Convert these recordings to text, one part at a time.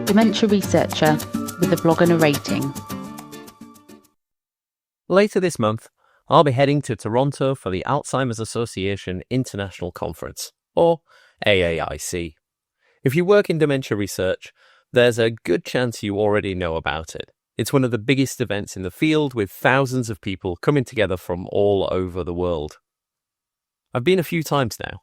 Dementia Researcher with a blog and a rating. Later this month, I'll be heading to Toronto for the Alzheimer's Association International Conference, or AAIC. If you work in dementia research, there's a good chance you already know about it. It's one of the biggest events in the field, with thousands of people coming together from all over the world. I've been a few times now,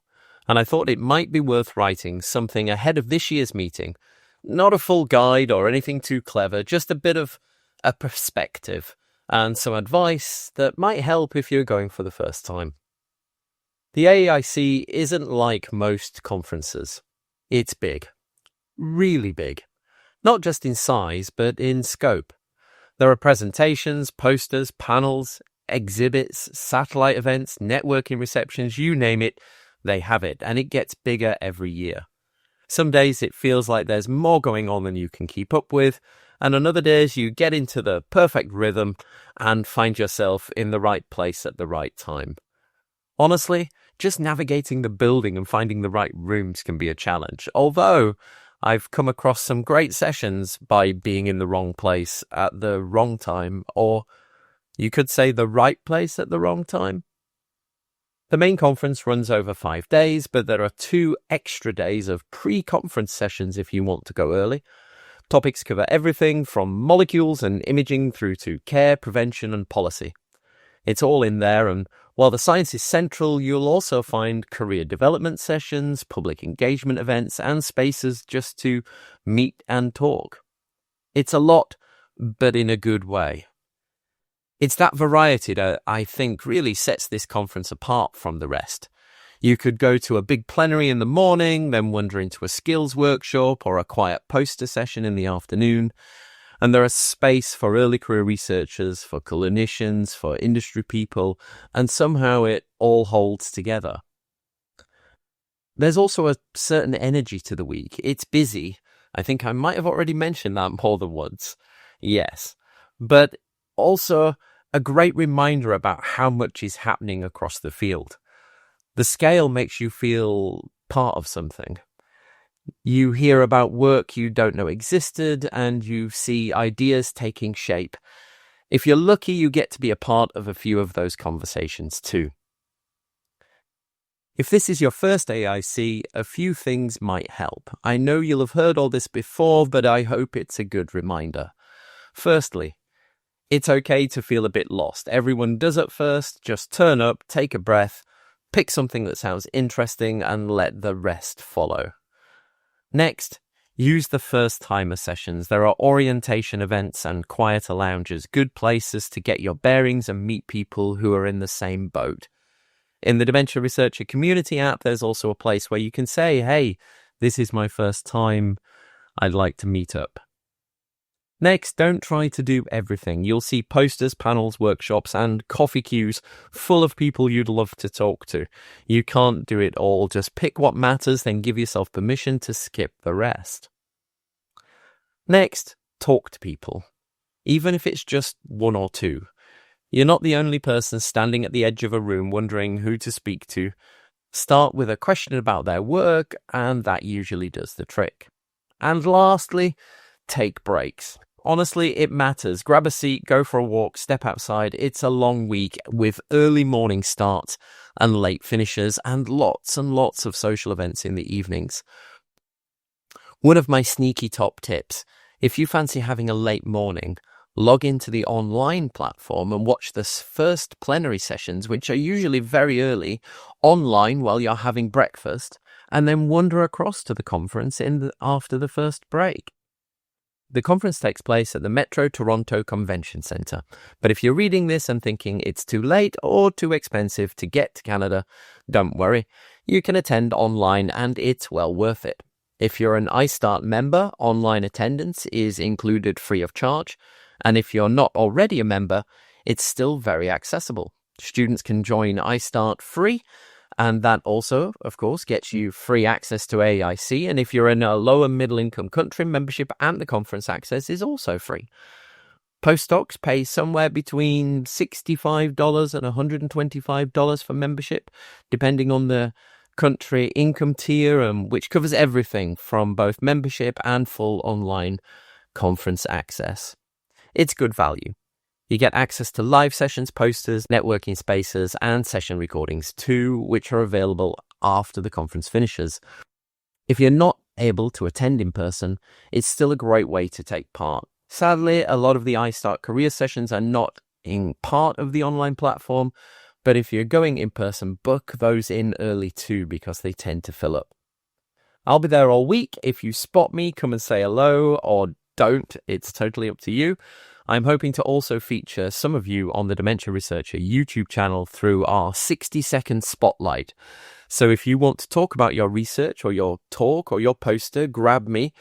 and I thought it might be worth writing something ahead of this year's meeting. Not a full guide or anything too clever, just a bit of a perspective and some advice that might help if you're going for the first time. The AAIC isn't like most conferences. It's big. Really big. Not just in size, but in scope. There are presentations, posters, panels, exhibits, satellite events, networking receptions, you name it, they have it, and it gets bigger every year. Some days it feels like there's more going on than you can keep up with, and on other days you get into the perfect rhythm and find yourself in the right place at the right time. Honestly, just navigating the building and finding the right rooms can be a challenge, although I've come across some great sessions by being in the wrong place at the wrong time, or you could say the right place at the wrong time. The main conference runs over 5 days, but there are 2 extra days of pre-conference sessions if you want to go early. Topics cover everything from molecules and imaging through to care, prevention and policy. It's all in there, and while the science is central, you'll also find career development sessions, public engagement events, and spaces just to meet and talk. It's a lot, but in a good way. It's that variety that I think really sets this conference apart from the rest. You could go to a big plenary in the morning, then wander into a skills workshop or a quiet poster session in the afternoon. And there is space for early career researchers, for clinicians, for industry people, and somehow it all holds together. There's also a certain energy to the week. It's busy. I think I might have already mentioned that more than once. Yes. But also a great reminder about how much is happening across the field. The scale makes you feel part of something. You hear about work you don't know existed, and you see ideas taking shape. If you're lucky, you get to be a part of a few of those conversations too. If this is your first AAIC, a few things might help. I know you'll have heard all this before, but I hope it's a good reminder. Firstly, it's okay to feel a bit lost. Everyone does at first. Just turn up, take a breath, pick something that sounds interesting, and let the rest follow. Next, use the first-timer sessions. There are orientation events and quieter lounges, good places to get your bearings and meet people who are in the same boat. In the Dementia Researcher community app, there's also a place where you can say, hey, this is my first time, I'd like to meet up. Next, don't try to do everything. You'll see posters, panels, workshops, and coffee queues full of people you'd love to talk to. You can't do it all. Just pick what matters, then give yourself permission to skip the rest. Next, talk to people, even if it's just 1 or 2. You're not the only person standing at the edge of a room wondering who to speak to. Start with a question about their work, and that usually does the trick. And lastly, take breaks. Honestly, it matters. Grab a seat, go for a walk, step outside. It's a long week with early morning starts and late finishes and lots of social events in the evenings. One of my sneaky top tips, if you fancy having a late morning, log into the online platform and watch the first plenary sessions, which are usually very early, online while you're having breakfast, and then wander across to the conference after the first break. The conference takes place at the Metro Toronto Convention Centre, but if you're reading this and thinking it's too late or too expensive to get to Canada, don't worry, you can attend online and it's well worth it. If you're an iStart member, online attendance is included free of charge, and if you're not already a member, it's still very accessible. Students can join iStart free, and that also, of course, gets you free access to AAIC. And if you're in a lower middle income country, membership and the conference access is also free. Postdocs pay somewhere between $65 and $125 for membership, depending on the country, income tier, which covers everything from both membership and full online conference access. It's good value. You get access to live sessions, posters, networking spaces, and session recordings too, which are available after the conference finishes. If you're not able to attend in person, it's still a great way to take part. Sadly, a lot of the iStart career sessions are not in part of the online platform, but if you're going in person, book those in early too, because they tend to fill up. I'll be there all week. If you spot me, come and say hello, or don't. It's totally up to you. I'm hoping to also feature some of you on the Dementia Researcher YouTube channel through our 60-second spotlight. So if you want to talk about your research or your talk or your poster, grab me.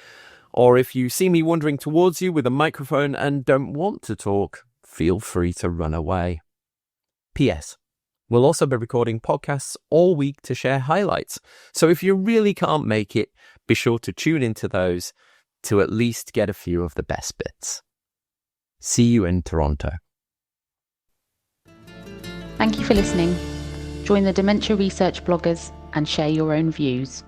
Or if you see me wandering towards you with a microphone and don't want to talk, feel free to run away. P.S. We'll also be recording podcasts all week to share highlights. So if you really can't make it, be sure to tune into those to at least get a few of the best bits. See you in Toronto. Thank you for listening. Join the Dementia Research bloggers and share your own views.